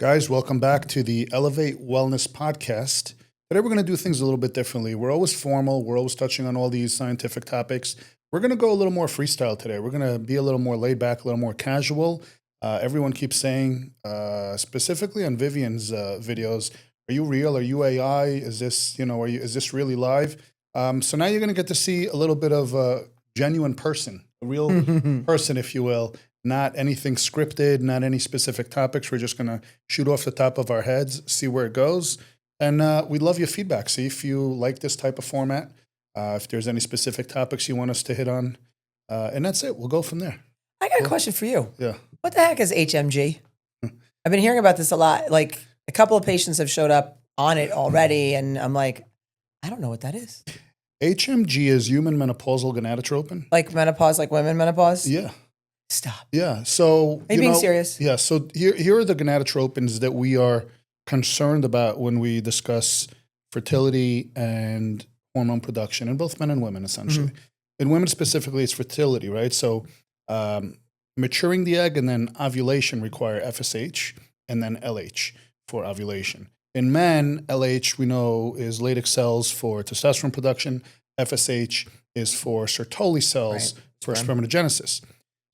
Guys, welcome back to the Elevate Wellness Podcast. Today we're going to do things a little bit differently. We're always formal. We're always touching on all these scientific topics. We're going to go a little more freestyle today. We're going to be a little more laid back, a little more casual. Everyone keeps saying, specifically on Vivian's videos, are you real? Are you AI? Is this, is this really live? So now you're going to get to see a little bit of a genuine person, a real person, if you will. Not anything scripted, not any specific topics. We're just going to shoot off the top of our heads, see where it goes. And we love your feedback. See if you like this type of format, if there's any specific topics you want us to hit on. And that's it. We'll go from there. I got a question for you. Yeah. What the heck is HMG? I've been hearing about this a lot. Like a couple of patients have showed up on it already. And I'm like, I don't know what that is. HMG is human menopausal gonadotropin. Like menopause, like women menopause? Yeah. Stop. Yeah. So, Are you being serious? Yeah. So here are the gonadotropins that we are concerned about when we discuss fertility and hormone production in both men and women, essentially. Mm-hmm. In women specifically, it's fertility, right? So maturing the egg and then ovulation require FSH and then LH for ovulation. In men, LH, we know, is Leydig cells for testosterone production. FSH is for Sertoli cells for spermatogenesis.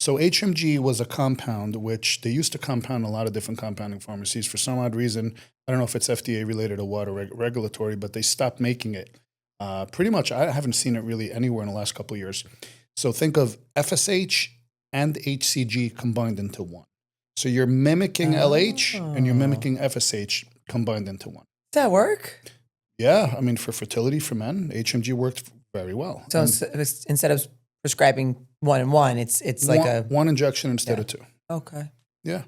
So HMG was a compound which they used to compound a lot of different compounding pharmacies. For some odd reason, I don't know if it's FDA related or what, or regulatory, but they stopped making it. Pretty much, I haven't seen it really anywhere in the last couple of years. So think of FSH and HCG combined into one. So you're mimicking LH and you're mimicking FSH combined into one. Does that work? Yeah, I mean, for fertility for men, HMG worked very well. So instead of prescribing 1 and 1, it's like one injection instead of 2. Okay. Yeah.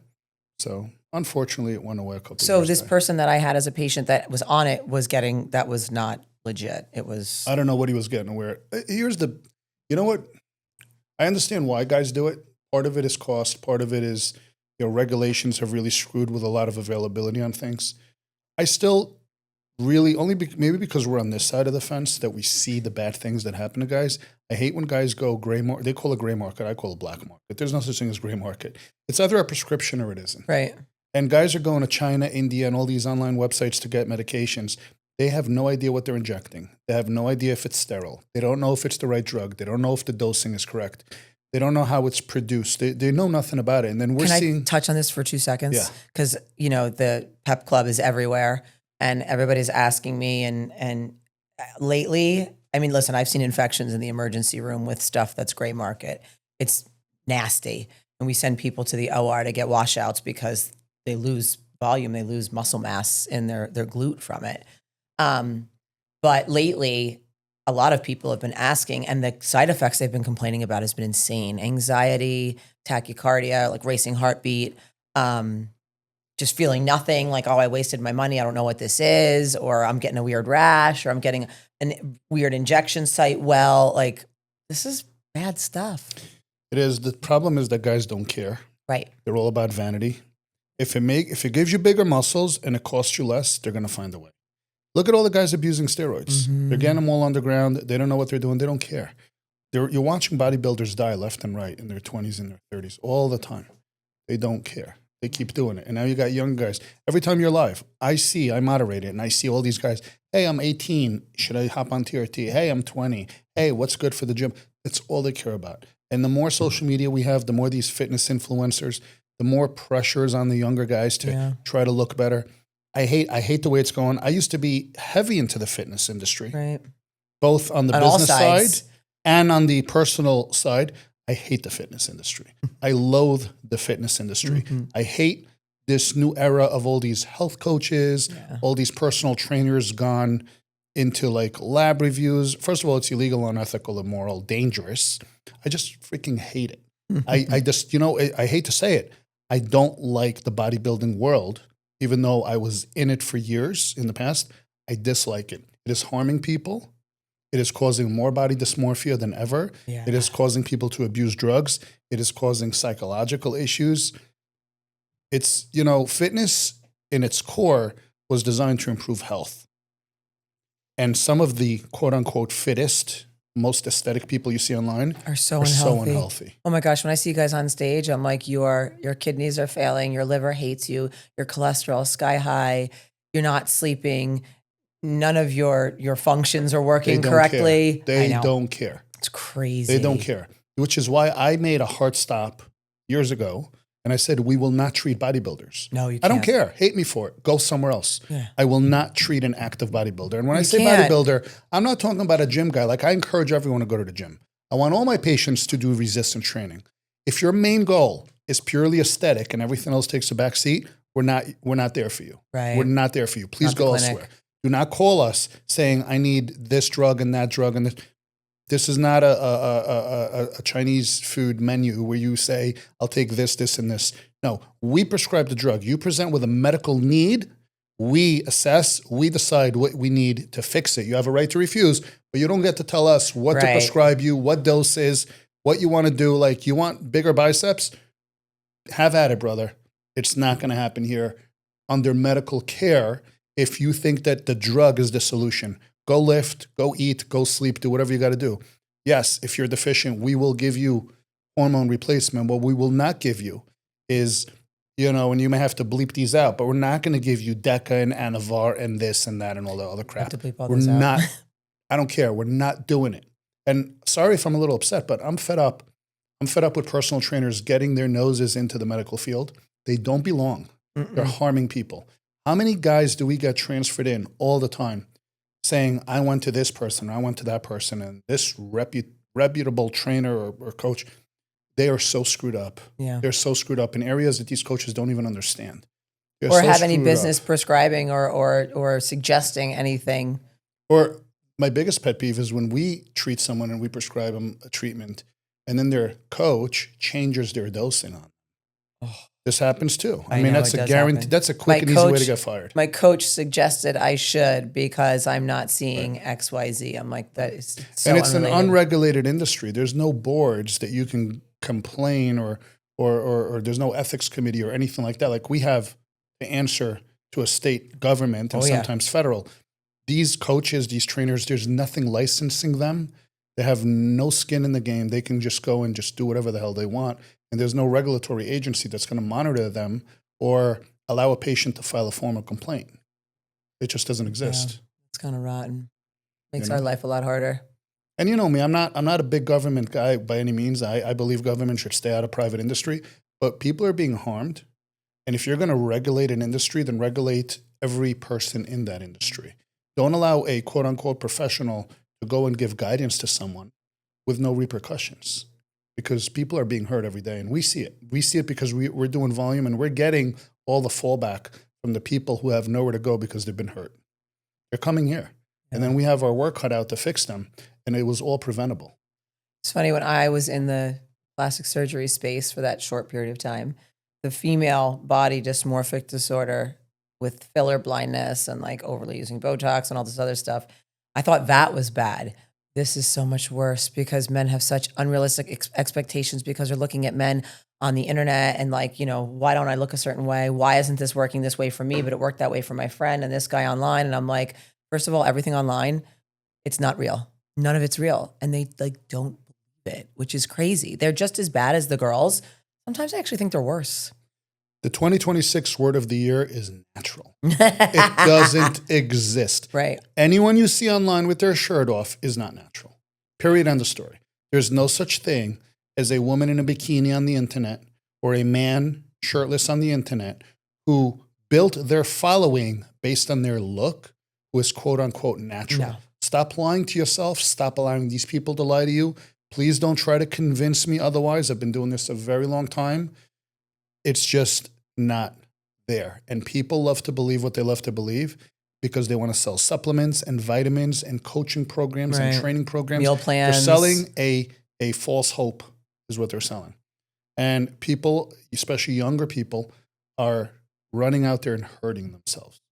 So unfortunately, it went away a couple of years So this back. person that I had as a patient that was on it was getting, that was not legit. It was. I don't know what he was getting. Here's the, you know what? I understand why guys do it. Part of it is cost. Part of it is, regulations have really screwed with a lot of availability on things. I still really, maybe because we're on this side of the fence that we see the bad things that happen to guys. I hate when guys go gray market. They call it gray market. I call it black market. There's no such thing as gray market. It's either a prescription or it isn't. Right. And guys are going to China, India, and all these online websites to get medications. They have no idea what they're injecting. They have no idea if it's sterile. They don't know if it's the right drug. They don't know if the dosing is correct. They don't know how it's produced. They know nothing about it. And then Can I touch on this for 2 seconds? Yeah. Because, the PEP Club is everywhere and everybody's asking me. And lately, I mean, listen, I've seen infections in the emergency room with stuff that's gray market. It's nasty. And we send people to the OR to get washouts because they lose volume. They lose muscle mass in their glute from it. But lately, a lot of people have been asking, and the side effects they've been complaining about has been insane. Anxiety, tachycardia, like racing heartbeat, just feeling nothing, like, oh, I wasted my money. I don't know what this is, or I'm getting a weird rash, or I'm getting a weird injection site. Well, like, this is bad stuff. It is. The problem is that guys don't care. Right. They're all about vanity. If it gives you bigger muscles and it costs you less, they're going to find a way. Look at all the guys abusing steroids. Mm-hmm. They're getting them all underground. They don't know what they're doing. They don't care. You're watching bodybuilders die left and right in their 20s and their 30s all the time. They don't care. They keep doing it. And now you got young guys. Every time you're live, I moderate it, and I see all these guys. Hey, I'm 18. Should I hop on TRT? Hey, I'm 20. Hey, what's good for the gym? That's all they care about. And the more social media we have, the more these fitness influencers, the more pressure is on the younger guys to try to look better. I hate the way it's going. I used to be heavy into the fitness industry, right? Both on the business side and on the personal side. I hate the fitness industry. I loathe the fitness industry. Mm-hmm. I hate this new era of all these health coaches, all these personal trainers gone into like lab reviews. First of all, it's illegal, unethical, immoral, dangerous. I just freaking hate it. I just, I hate to say it. I don't like the bodybuilding world. Even though I was in it for years in the past, I dislike it. It is harming people. It is causing more body dysmorphia than ever. Yeah. It is causing people to abuse drugs. It is causing psychological issues. It's, fitness in its core was designed to improve health. And some of the quote unquote fittest most aesthetic people you see online are so unhealthy. Oh my gosh, when I see you guys on stage, I'm like, your kidneys are failing, your liver hates you, your cholesterol is sky high, you're not sleeping, none of your functions are working correctly. They don't care. It's crazy. They don't care, which is why I made a hard stop years ago. And I said, we will not treat bodybuilders. No, you can't. I don't care. Hate me for it. Go somewhere else. Yeah. I will not treat an active bodybuilder. And when I say bodybuilder, I'm not talking about a gym guy. Like, I encourage everyone to go to the gym. I want all my patients to do resistance training. If your main goal is purely aesthetic and everything else takes a back seat, we're not there for you. Right. We're not there for you. Please go elsewhere. Do not call us saying, I need this drug and that drug and this. This is not a Chinese food menu where you say, I'll take this, this, and this. No, we prescribe the drug. You present with a medical need. We assess. We decide what we need to fix it. You have a right to refuse, but you don't get to tell us what to prescribe you, what dose is, what you want to do. Like, you want bigger biceps? Have at it, brother. It's not going to happen here under medical care if you think that the drug is the solution. Go lift, go eat, go sleep, do whatever you got to do. Yes, if you're deficient, we will give you hormone replacement. What we will not give you is, and you may have to bleep these out, but we're not going to give you Deca and Anavar and this and that and all the other crap. We're not, I don't care. We're not doing it. And sorry if I'm a little upset, but I'm fed up. I'm fed up with personal trainers getting their noses into the medical field. They don't belong. They're harming people. How many guys do we get transferred in all the time saying, I went to this person, I went to that person, and this reputable trainer or coach, they are so screwed up. Yeah. They're so screwed up in areas that these coaches don't even understand. They're or have any business prescribing or suggesting anything. Or my biggest pet peeve is when we treat someone and we prescribe them a treatment, and then their coach changes their dosing on them. Oh. This happens too. I mean, that's a guarantee. That's a quick and easy way to get fired. My coach suggested I should because I'm not seeing XYZ. I'm like, that is so And it's unrelated. an unregulated industry. There's no boards that you can complain or there's no ethics committee or anything like that. Like, we have to answer to a state government and sometimes federal. These coaches, these trainers, there's nothing licensing them. They have no skin in the game. They can just go and just do whatever the hell they want. And there's no regulatory agency that's going to monitor them or allow a patient to file a formal complaint. It just doesn't exist. Yeah, it's kind of rotten. Makes our life a lot harder. And you know me, I'm not a big government guy by any means. I believe government should stay out of private industry. But people are being harmed. And if you're going to regulate an industry, then regulate every person in that industry. Don't allow a quote-unquote professional to go and give guidance to someone with no repercussions. Because people are being hurt every day, and we see it. We see it because we're doing volume, and we're getting all the fallback from the people who have nowhere to go because they've been hurt. They're coming here. And then we have our work cut out to fix them, and it was all preventable. It's funny, when I was in the plastic surgery space for that short period of time, the female body dysmorphic disorder with filler blindness and like overly using Botox and all this other stuff, I thought that was bad. This is so much worse because men have such unrealistic expectations because they're looking at men on the internet and like, why don't I look a certain way? Why isn't this working this way for me? But it worked that way for my friend and this guy online. And I'm like, first of all, everything online, it's not real. None of it's real. And they like don't believe it, which is crazy. They're just as bad as the girls. Sometimes I actually think they're worse. The 2026 word of the year is natural. It doesn't exist. Right. Anyone you see online with their shirt off is not natural. Period. End of story. There's no such thing as a woman in a bikini on the internet or a man shirtless on the internet who built their following based on their look, who is quote unquote natural. No. Stop lying to yourself. Stop allowing these people to lie to you. Please don't try to convince me otherwise. I've been doing this a very long time. It's just not there. And people love to believe what they love to believe because they want to sell supplements and vitamins and coaching programs and training programs. Meal plans. They're selling a false hope is what they're selling. And people, especially younger people, are running out there and hurting themselves.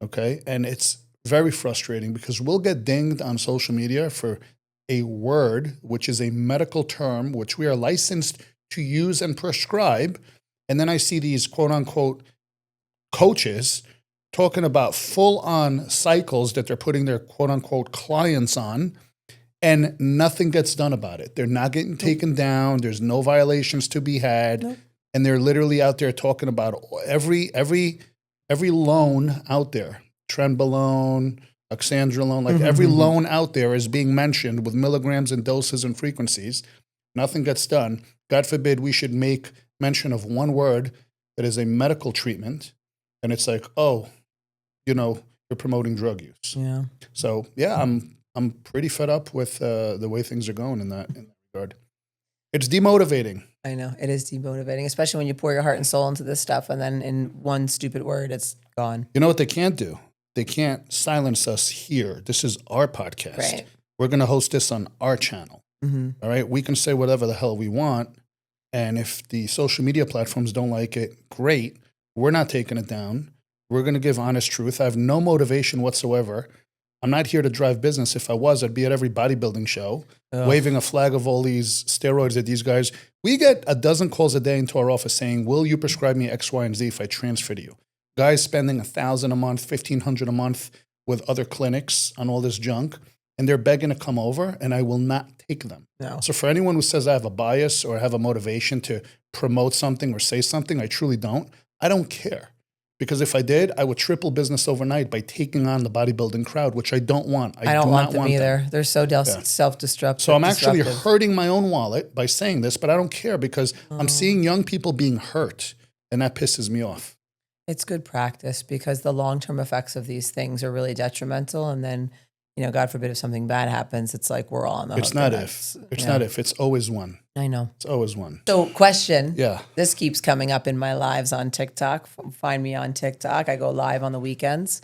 Okay? And it's very frustrating because we'll get dinged on social media for a word, which is a medical term, which we are licensed to use and prescribe. And then I see these quote unquote coaches talking about full on cycles that they're putting their quote unquote clients on. and nothing gets done about it. They're not getting taken down. There's no violations to be had. Nope. And they're literally out there talking about every loan out there, trenbolone, oxandrolone, like every loan out there is being mentioned with milligrams and doses and frequencies. Nothing gets done. God forbid we should make mention of one word that is a medical treatment, and it's like, oh, you're promoting drug use. Yeah. So yeah, I'm pretty fed up with the way things are going in that regard. It's demotivating. I know it is demotivating, especially when you pour your heart and soul into this stuff, and then in one stupid word, it's gone. You know what they can't do? They can't silence us here. This is our podcast. Right. We're going to host this on our channel. All right. We can say whatever the hell we want. And if the social media platforms don't like it, great. We're not taking it down. We're going to give honest truth. I have no motivation whatsoever. I'm not here to drive business. If I was, I'd be at every bodybuilding show, waving a flag of all these steroids at these guys. We get a dozen calls a day into our office saying, will you prescribe me X, Y, and Z if I transfer to you? Guys spending $1,000 a month, $1,500 a month with other clinics on all this junk, and they're begging to come over, and I will not take them. No. So for anyone who says I have a bias or have a motivation to promote something or say something, I truly don't. I don't care. Because if I did, I would triple business overnight by taking on the bodybuilding crowd, which I don't want. I don't want them either. They're so self-destructive. So I'm actually hurting my own wallet by saying this, but I don't care because I'm seeing young people being hurt, and that pisses me off. It's good practice because the long-term effects of these things are really detrimental. And then, God forbid if something bad happens, it's like we're all on the hook. It's not if. It's not if. It's always one. I know. It's always one. So question. Yeah. This keeps coming up in my lives on TikTok. Find me on TikTok. I go live on the weekends.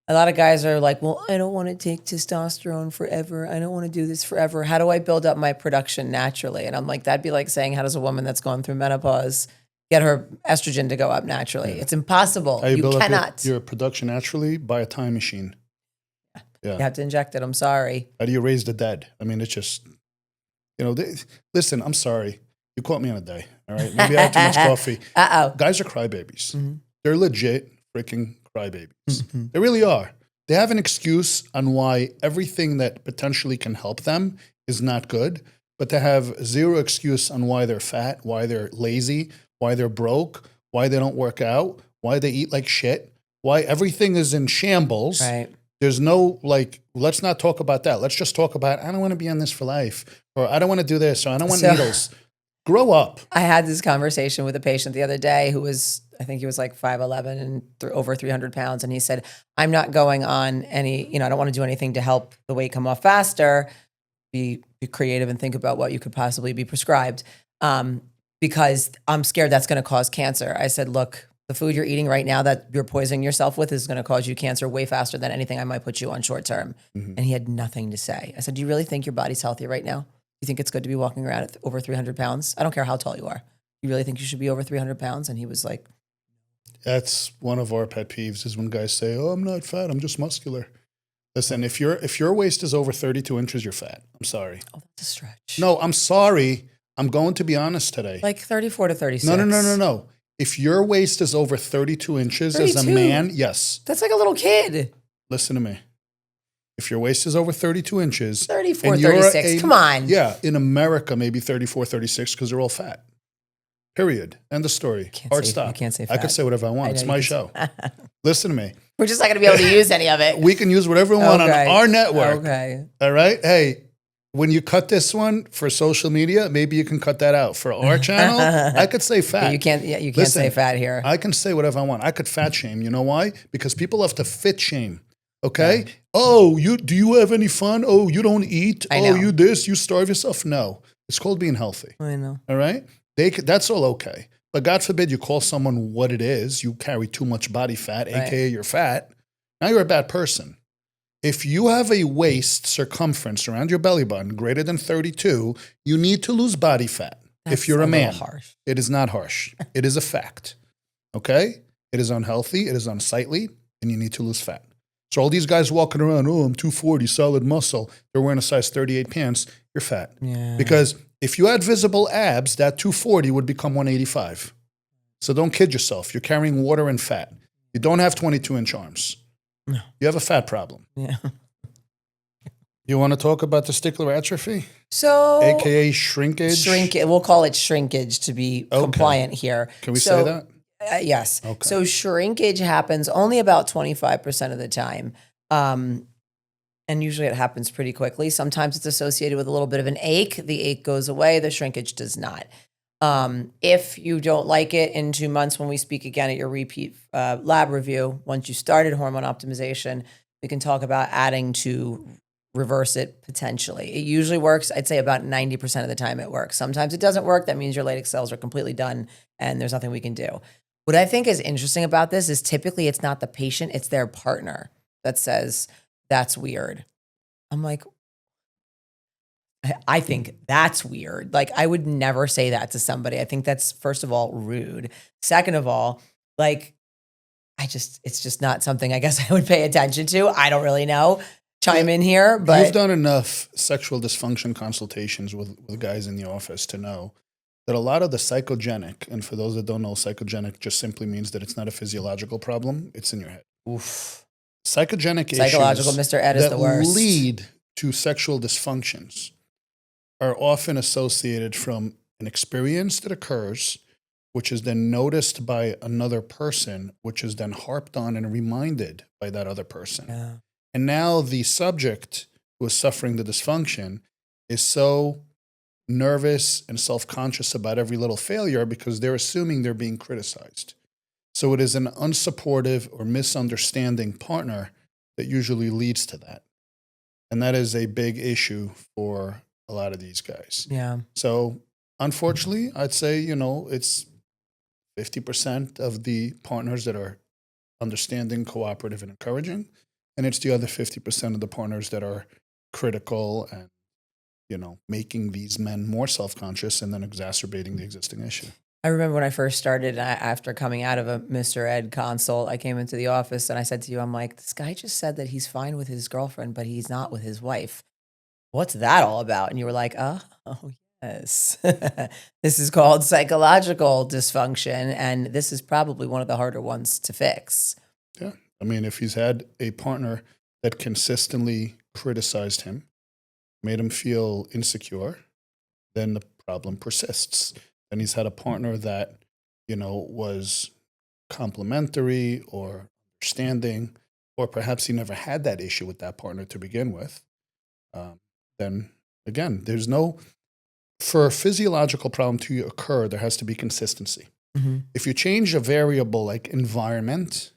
A lot of guys are like, well, I don't want to take testosterone forever. I don't want to do this forever. How do I build up my production naturally? And I'm like, that'd be like saying, how does a woman that's going through menopause get her estrogen to go up naturally? Yeah. It's impossible. You cannot. Up your production naturally by a time machine. Yeah. You have to inject it. I'm sorry. How do you raise the dead? I mean, it's just, listen, I'm sorry. You caught me on a day, all right? Maybe I had too much coffee. Uh-oh. Guys are crybabies. They're legit freaking crybabies. They really are. They have an excuse on why everything that potentially can help them is not good, but they have zero excuse on why they're fat, why they're lazy, why they're broke, why they don't work out, why they eat like shit, why everything is in shambles. Right. There's no, let's not talk about that. Let's just talk about, I don't want to be on this for life, or I don't want to do this, or I don't want needles. Grow up. I had this conversation with a patient the other day who was, I think he was like 5'11" and over 300 pounds. And he said, I'm not going on any, I don't want to do anything to help the weight come off faster. Be creative and think about what you could possibly be prescribed because I'm scared that's going to cause cancer. I said, look, the food you're eating right now that you're poisoning yourself with is going to cause you cancer way faster than anything I might put you on short term. And he had nothing to say. I said, do you really think your body's healthy right now? You think it's good to be walking around at over 300 pounds? I don't care how tall you are. You really think you should be over 300 pounds? And he was like, that's one of our pet peeves is when guys say, oh, I'm not fat, I'm just muscular. Listen, if your waist is over 32 inches, you're fat. I'm sorry. Oh, that's a stretch. No, I'm sorry. I'm going to be honest today. Like 34 to 36. No. If your waist is over 32 inches 32? As a man, yes. That's like a little kid. Listen to me. If your waist is over 32 inches. 34, 36, come on. Yeah, in America, maybe 34, 36, because they're all fat. Period. End of story. Hard stop. You can't say fat. I could say whatever I want. It's my show. Listen to me. We're just not going to be able to use any of it. We can use whatever we want on our network. Okay. All right? Hey, when you cut this one for social media, maybe you can cut that out. For our channel, I could say fat. Yeah, you can't say fat here. I can say whatever I want. I could fat shame. You know why? Because people have to fit shame. Okay? Yeah. Oh, do you have any fun? Oh, you don't eat? You this? You starve yourself? No. It's called being healthy. I know. All right? That's all okay. But God forbid you call someone what it is. You carry too much body fat, AKA you're fat. Now you're a bad person. If you have a waist circumference around your belly button greater than 32, you need to lose body fat. If you're a man, harsh. It is not harsh. It is a fact. Okay? It is unhealthy. It is unsightly, and you need to lose fat. So all these guys walking around, oh, I'm 240, solid muscle. They're wearing a size 38 pants. You're fat. Yeah. Because if you had visible abs, that 240 would become 185. So don't kid yourself. You're carrying water and fat. You don't have 22-inch arms. No. You have a fat problem. Yeah. You want to talk about testicular atrophy? So, AKA shrinkage? We'll call it shrinkage to be compliant here. Can we say that? Yes. Okay. So shrinkage happens only about 25% of the time. And usually it happens pretty quickly. Sometimes it's associated with a little bit of an ache. The ache goes away. The shrinkage does not. If you don't like it in 2 months, when we speak again at your repeat lab review, once you started hormone optimization, we can talk about adding to reverse it potentially. It usually works. I'd say about 90% of the time it works. Sometimes it doesn't work. That means your Leydig cells are completely done and there's nothing we can do. What I think is interesting about this is typically it's not the patient, it's their partner that says, that's weird. I'm like, I think that's weird. Like, I would never say that to somebody. I think that's, first of all, rude. Second of all, like, it's just not something I guess I would pay attention to. I don't really know. Chime in here, but you've done enough sexual dysfunction consultations with guys in the office to know that a lot of the psychogenic, and for those that don't know, psychogenic just simply means that it's not a physiological problem, it's in your head. Oof. Psychological Mr. Ed is the worst. That lead to sexual dysfunctions are often associated from an experience that occurs, which is then noticed by another person, which is then harped on and reminded by that other person. Yeah. And now the subject who is suffering the dysfunction is so nervous and self-conscious about every little failure because they're assuming they're being criticized. So it is an unsupportive or misunderstanding partner that usually leads to that. And that is a big issue for a lot of these guys. Yeah. So unfortunately, I'd say, it's 50% of the partners that are understanding, cooperative, and encouraging. And it's the other 50% of the partners that are critical and, making these men more self-conscious and then exacerbating the existing issue. I remember when I first started, after coming out of a Mr. Ed consult, I came into the office and I said to you, I'm like, this guy just said that he's fine with his girlfriend, but he's not with his wife. What's that all about? And you were like, oh yes. This is called psychological dysfunction. And this is probably one of the harder ones to fix. Yeah. I mean, if he's had a partner that consistently criticized him, made him feel insecure, then the problem persists. Then he's had a partner that, was complimentary or understanding, or perhaps he never had that issue with that partner to begin with. Then again, for a physiological problem to occur, there has to be consistency. Mm-hmm. If you change a variable like environment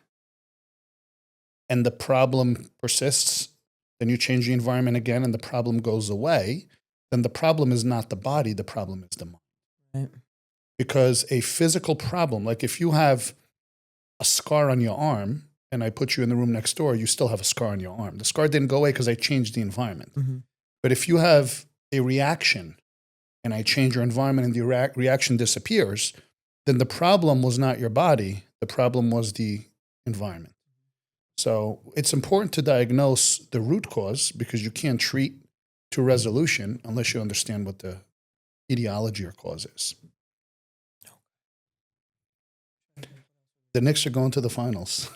and the problem persists, then you change the environment again and the problem goes away, then the problem is not the body, the problem is the mind. Right. Because a physical problem, like if you have a scar on your arm and I put you in the room next door, you still have a scar on your arm. The scar didn't go away because I changed the environment. Mm-hmm. But if you have a reaction and I change your environment and the reaction disappears, then the problem was not your body, the problem was the environment. So it's important to diagnose the root cause because you can't treat to resolution unless you understand what the etiology or cause is. The Knicks are going to the finals.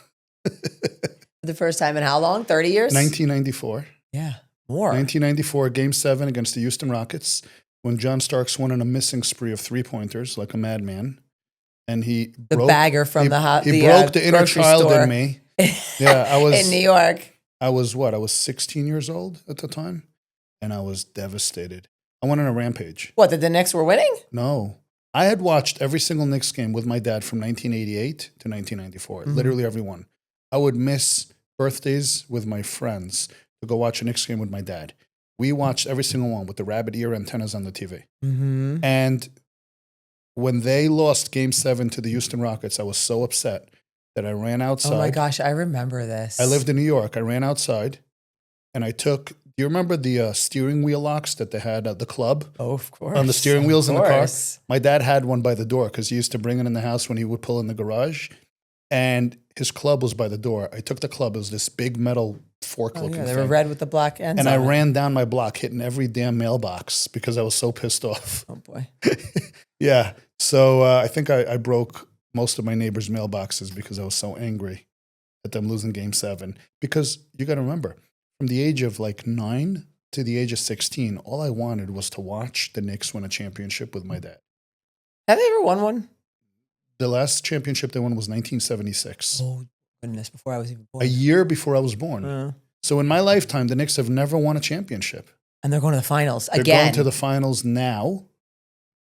The first time in how long? 30 years? 1994. Yeah, more. 1994, Game 7 against the Houston Rockets, when John Starks went on a missing spree of three-pointers like a madman. And he broke the inner child store. in me. Yeah, I was in New York. I was 16 years old at the time, and I was devastated. I went on a rampage. What, that the Knicks were winning? No. I had watched every single Knicks game with my dad from 1988 to 1994, literally every one. I would miss birthdays with my friends to go watch a Knicks game with my dad. We watched every single one with the rabbit ear antennas on the TV. Mm-hmm. And when they lost Game 7 to the Houston Rockets, I was so upset that I ran outside. Oh my gosh, I remember this. I lived in New York. I ran outside and I took, do you remember the steering wheel locks that they had at the club? Oh, of course. On the steering wheels in the car? My dad had one by the door because he used to bring it in the house when he would pull in the garage. And his club was by the door. I took the club. It was this big metal fork-looking thing. They were red with the black ends. And I ran down my block, hitting every damn mailbox because I was so pissed off. Oh, boy. Yeah. So I think I broke most of my neighbors' mailboxes because I was so angry at them losing Game 7. Because you got to remember, from the age of like 9 to the age of 16, all I wanted was to watch the Knicks win a championship with my dad. Have they ever won one? The last championship they won was 1976. Oh, goodness, before I was even born. A year before I was born. So in my lifetime, the Knicks have never won a championship. And they're going to the finals They're again. going to the finals now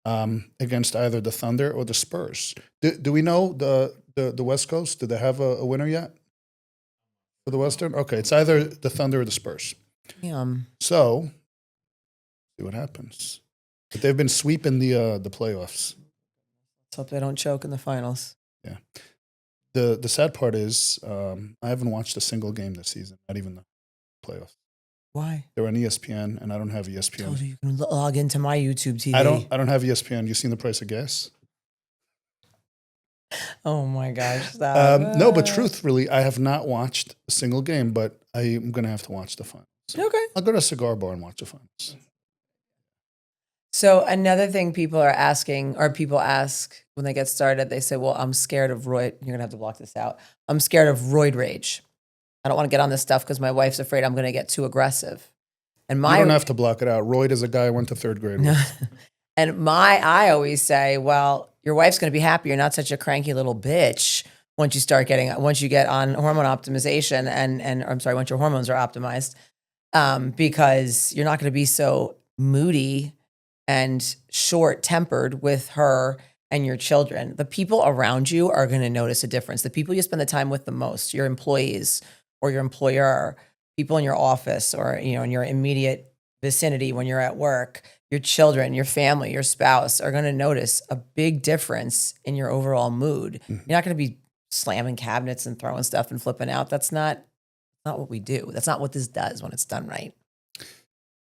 against either the Thunder or the Spurs. Do we know the West Coast? Do they have a winner yet for the Western? Okay, it's either the Thunder or the Spurs. So, see what happens. But they've been sweeping the playoffs. Let's hope they don't choke in the finals. Yeah. The sad part is I haven't watched a single game this season, not even the playoffs. Why? They're on ESPN, and I don't have ESPN. I told you can log into my YouTube TV. I don't have ESPN. You seen the price of gas? Oh my gosh! No, but truthfully, I have not watched a single game, but I am going to have to watch the finals. Okay. I'll go to a cigar bar and watch the finals. So another thing people are asking, or people ask when they get started, they say, well, I'm scared of roid. You're going to have to block this out. I'm scared of roid rage. I don't want to get on this stuff because my wife's afraid I'm going to get too aggressive. And you don't have to block it out. Royd is a guy I went to third grade with. And I always say, well, your wife's going to be happy. You're not such a cranky little bitch once you get on hormone optimization once your hormones are optimized, because you're not going to be so moody and short-tempered with her and your children. The people around you are going to notice a difference. The people you spend the time with the most, your employees or your employer, people in your office or in your immediate vicinity when you're at work, your children, your family, your spouse are going to notice a big difference in your overall mood. You're not going to be slamming cabinets and throwing stuff and flipping out. That's not what we do. That's not what this does when it's done right.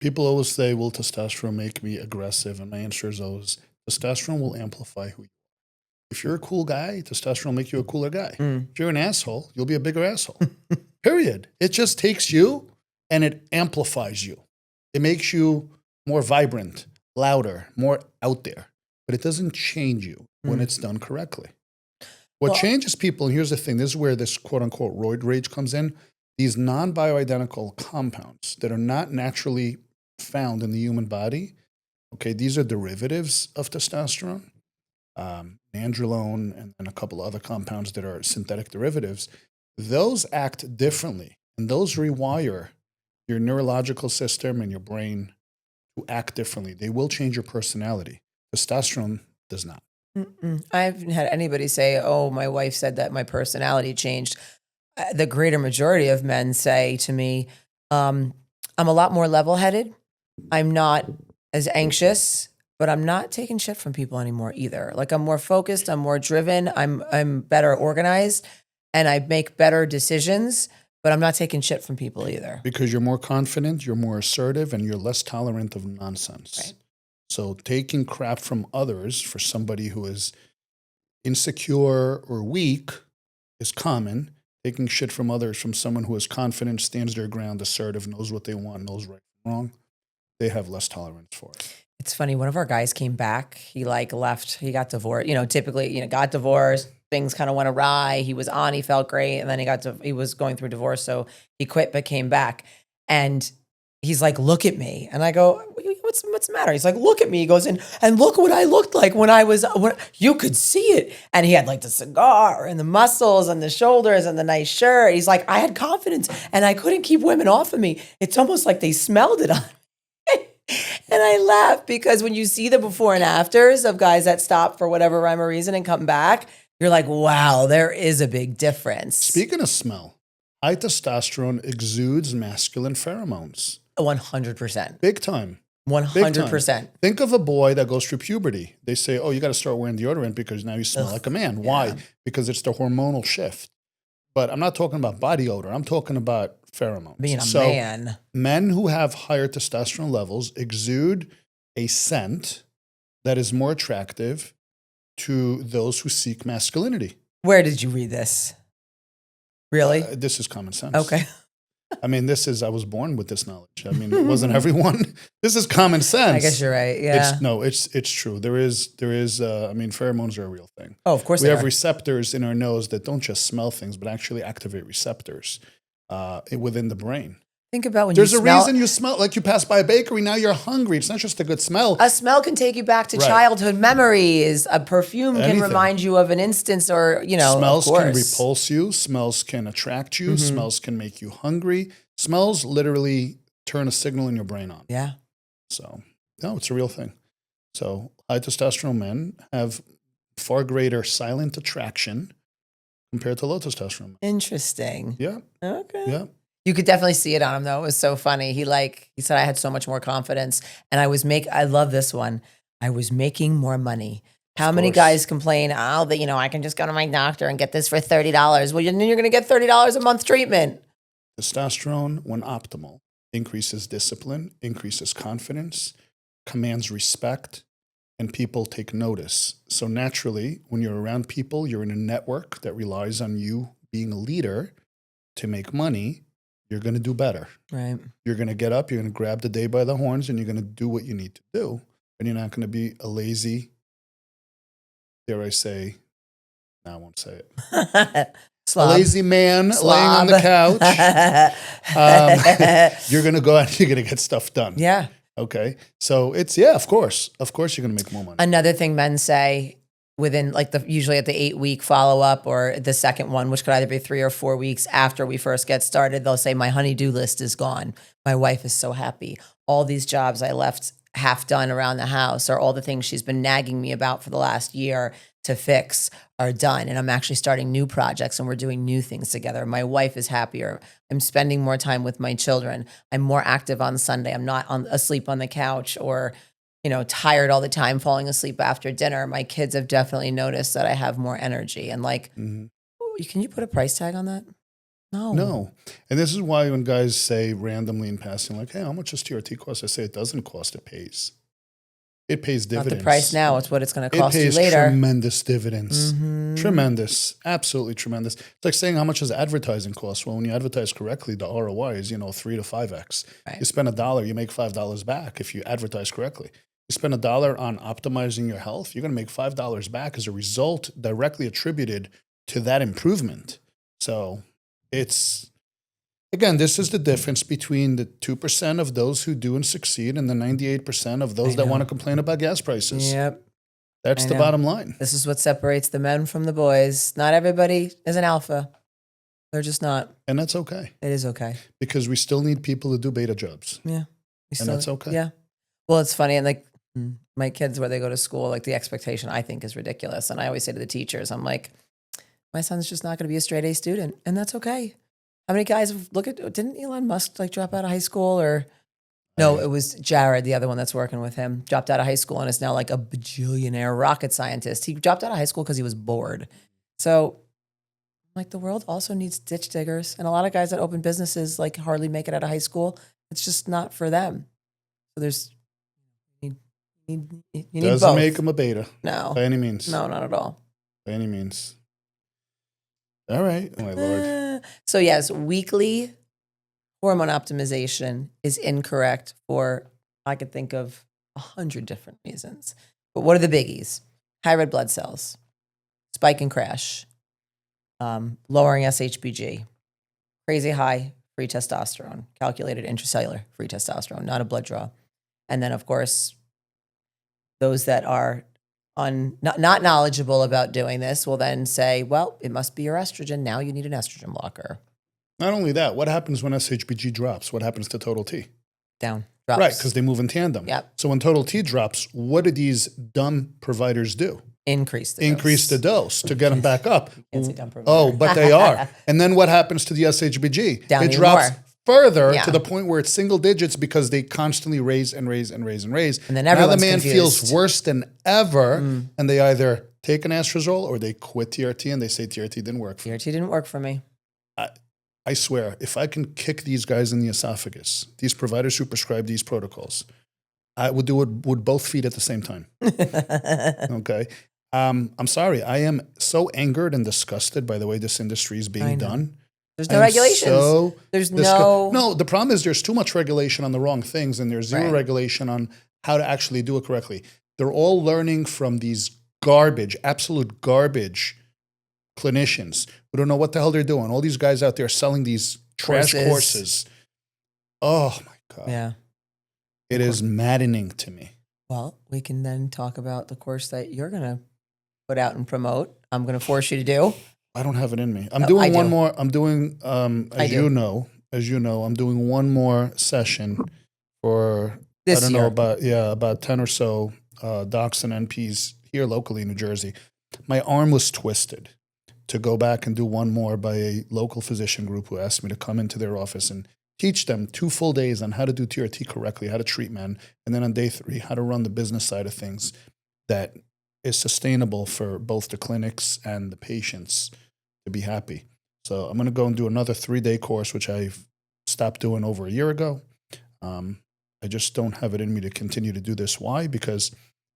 People always say, will testosterone make me aggressive? And my answer is always, testosterone will amplify who you are. If you're a cool guy, testosterone will make you a cooler guy. If you're an asshole, you'll be a bigger asshole. Period. It just takes you and it amplifies you. It makes you more vibrant, louder, more out there. But it doesn't change you when it's done correctly. What changes people, and here's the thing, this is where this quote-unquote roid rage comes in, these non-bioidentical compounds that are not naturally found in the human body, okay, these are derivatives of testosterone, nandrolone, and a couple other compounds that are synthetic derivatives. Those act differently, and those rewire your neurological system and your brain to act differently. They will change your personality. Testosterone does not. I haven't had anybody say, oh, my wife said that my personality changed. The greater majority of men say to me, I'm a lot more level-headed. I'm not as anxious, but I'm not taking shit from people anymore either. Like, I'm more focused, I'm more driven, I'm better organized, and I make better decisions, but I'm not taking shit from people either. Because you're more confident, you're more assertive, and you're less tolerant of nonsense. Right. So taking crap from others for somebody who is insecure or weak is common. Taking shit from others from someone who is confident, stands their ground, assertive, knows what they want, knows right from wrong, they have less tolerance for it. It's funny. One of our guys came back. He left. He got divorced. Typically, got divorced. Things kind of went awry. He was on. He felt great, and then he was going through divorce, so he quit but came back. And he's like, "Look at me," and I go, "What's the matter?" He's like, "Look at me." He goes, and look what I looked like when you could see it. And he had like the cigar and the muscles and the shoulders and the nice shirt. He's like, I had confidence, and I couldn't keep women off of me. It's almost like they smelled it on me. And I laugh because when you see the before and afters of guys that stop for whatever rhyme or reason and come back, you're like, wow, there is a big difference. Speaking of smell, high testosterone exudes masculine pheromones. 100%. Big time. 100%. Think of a boy that goes through puberty. They say, oh, you got to start wearing deodorant because now you smell like a man. Yeah. Why? Because it's the hormonal shift. But I'm not talking about body odor. I'm talking about pheromones. Being a man. Men who have higher testosterone levels exude a scent that is more attractive to those who seek masculinity. Where did you read this? Really? This is common sense. Okay. I mean, I was born with this knowledge. I mean, it wasn't everyone. This is common sense. I guess you're right. Yeah. It's true. There is, pheromones are a real thing. Oh, of course we have receptors in our nose that don't just smell things, but actually activate receptors within the brain. Think about when There's you a smell. reason you smell like you pass by a bakery, now you're hungry. It's not just a good smell. A smell can take you back to Right. childhood memories. A perfume can Anything. remind you of an instance, or, Smells of can course. repulse you. Smells can attract you. Smells can make you hungry. Smells literally turn a signal in your brain on. Yeah. So, no, it's a real thing. So, high testosterone men have far greater silent attraction compared to low testosterone men. Interesting. Yeah. Okay. Yeah. You could definitely see it on him, though. It was so funny. He said I had so much more confidence, and I love this one. I was making more money. How many guys complain, I can just go to my doctor and get this for $30. Well, then you're going to get $30 a month treatment. Testosterone, when optimal, increases discipline, increases confidence, commands respect, and people take notice. So naturally, when you're around people, you're in a network that relies on you being a leader to make money. You're going to do better. Right. You're going to get up, you're going to grab the day by the horns, and you're going to do what you need to do. And you're not going to be a lazy, dare I say, no, I won't say it. A lazy man laying on the couch. You're going to go out and you're going to get stuff done. Yeah. Okay. So of course. Of course you're going to make more money. Another thing men say within usually at the 8-week follow-up or the second one, which could either be 3 or 4 weeks after we first get started, they'll say, my honey-do list is gone. My wife is so happy. All these jobs I left half done around the house, or all the things she's been nagging me about for the last year to fix, are done. And I'm actually starting new projects and we're doing new things together. My wife is happier. I'm spending more time with my children. I'm more active on Sunday. I'm not asleep on the couch or tired all the time, falling asleep after dinner. My kids have definitely noticed that I have more energy. And can you put a price tag on that? No. And this is why when guys say randomly in passing, like, hey, how much does TRT cost? I say it doesn't cost, it pays. It pays dividends. Not the price now, it's what it's going to cost you later. It pays tremendous dividends. Tremendous. Absolutely tremendous. It's like saying how much does advertising cost? Well, when you advertise correctly, the ROI is, 3 to 5x. Right. You spend $1, you make $5 back if you advertise correctly. You spend $1 on optimizing your health, you're going to make $5 back as a result directly attributed to that improvement. So again, this is the difference between the 2% of those who do and succeed and the 98% of those that want to complain about gas prices. Yep. That's the bottom line. This is what separates the men from the boys. Not everybody is an alpha. They're just not. And that's okay. It is okay. Because we still need people to do beta jobs. Yeah. And that's okay. Yeah. Well, it's funny. And my kids, where they go to school, the expectation I think is ridiculous. And I always say to the teachers, I'm like, my son's just not going to be a straight A student. And that's okay. How many guys didn't Elon Musk drop out of high school or? No, it was Jared, the other one that's working with him, dropped out of high school and is now a bajillionaire rocket scientist. He dropped out of high school because he was bored. So the world also needs ditch diggers. And a lot of guys that open businesses hardly make it out of high school. It's just not for them. So you need Doesn't both. make him a beta. No. By any means. No, not at all. By any means. All right. Oh, my Lord. So yes, weekly hormone optimization is incorrect for, I could think of 100 different reasons. But what are the biggies? High red blood cells, spike and crash, lowering SHBG, crazy high free testosterone, calculated intracellular free testosterone, not a blood draw. And then, of course, those that are not knowledgeable about doing this will then say, well, it must be your estrogen. Now you need an estrogen blocker. Not only that, what happens when SHBG drops? What happens to total T? Down. Drops. Right, because they move in tandem. Yep. So when total T drops, what do these dumb providers do? Increase the dose to get them back up. Can't say dumb provider. Oh, but they are. And then what happens to the SHBG? Down it even drops more. further to the point where it's single digits because they constantly raise and raise and raise and raise. And then now the everyone's man confused. feels worse than ever, and they either take an anastrozole or they quit TRT and they say TRT didn't work for me. TRT didn't work for me. I swear, if I can kick these guys in the esophagus, these providers who prescribe these protocols, I would do it with both feet at the same time. Okay? I'm sorry. I am so angered and disgusted by the way this industry is being done. There's no regulations. No, the problem is there's too much regulation on the wrong things and there's zero regulation on how to actually do it correctly. They're all learning from these absolute garbage clinicians who don't know what the hell they're doing. All these guys out there selling these trash courses. Oh my God. Yeah. It is maddening to me. Well, we can then talk about the course that you're going to put out and promote. I'm going to force you to do. I don't have it in me. I'm doing one more. I'm doing, as you know, I'm doing one more session for, This I don't year. know, about 10 or so docs and NPs here locally in New Jersey. My arm was twisted to go back and do one more by a local physician group who asked me to come into their office and teach them 2 full days on how to do TRT correctly, how to treat men, and then on day 3, how to run the business side of things that is sustainable for both the clinics and the patients to be happy. So I'm going to go and do another 3-day course, which I've stopped doing over a year ago. I just don't have it in me to continue to do this. Why? Because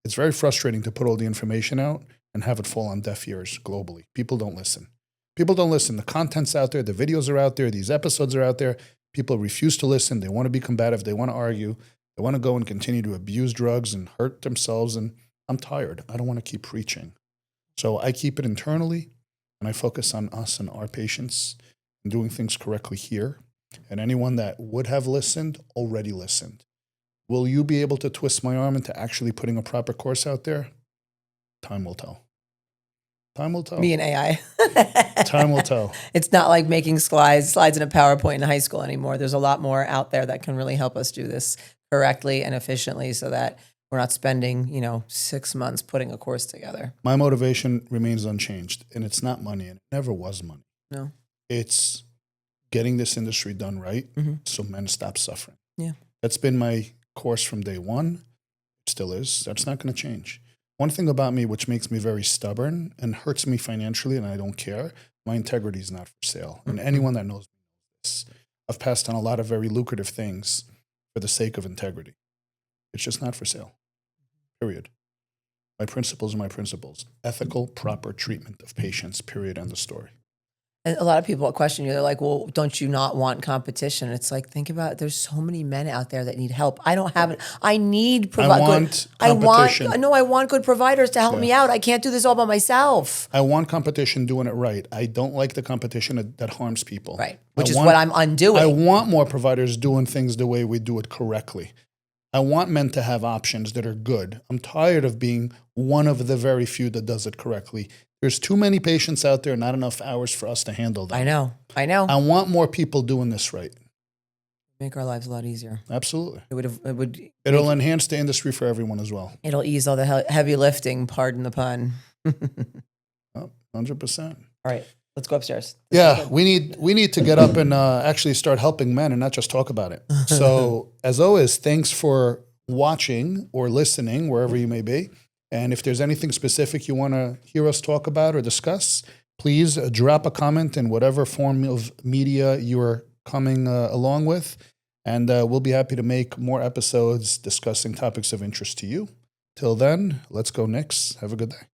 it's very frustrating to put all the information out and have it fall on deaf ears globally. People don't listen. People don't listen. The content's out there. The videos are out there. These episodes are out there. People refuse to listen. They want to be combative. They want to argue. They want to go and continue to abuse drugs and hurt themselves. And I'm tired. I don't want to keep preaching. So I keep it internally, and I focus on us and our patients and doing things correctly here. And anyone that would have listened already listened. Will you be able to twist my arm into actually putting a proper course out there? Time will tell. Time will tell. Me and AI. Time will tell. It's not like making slides in a PowerPoint in high school anymore. There's a lot more out there that can really help us do this correctly and efficiently so that we're not spending, 6 months putting a course together. My motivation remains unchanged, and it's not money, and it never was money. No. It's getting this industry done right so men stop suffering. Yeah. That's been my course from day one. It still is. That's not going to change. One thing about me which makes me very stubborn and hurts me financially, and I don't care, my integrity is not for sale. And anyone that knows me knows this. I've passed on a lot of very lucrative things for the sake of integrity. It's just not for sale. Period. My principles are my principles. Ethical, proper treatment of patients, period, end of story. And a lot of people question you. They're like, well, don't you not want competition? It's like, think about it. There's so many men out there that need help. I don't have it. I need competition. I want good providers to help me out. I can't do this all by myself. I want competition doing it right. I don't like the competition that harms people. Right. Which is what I'm undoing. I want more providers doing things the way we do it correctly. I want men to have options that are good. I'm tired of being one of the very few that does it correctly. There's too many patients out there, not enough hours for us to handle them. I know. I want more people doing this right. Make our lives a lot easier. Absolutely. It'll enhance the industry for everyone as well. It'll ease all the heavy lifting, pardon the pun. 100%. All right. Let's go upstairs. We need to get up and actually start helping men and not just talk about it. So as always, thanks for watching or listening, wherever you may be. And if there's anything specific you want to hear us talk about or discuss, please drop a comment in whatever form of media you're coming along with. And we'll be happy to make more episodes discussing topics of interest to you. Till then, let's go Knicks. Have a good day.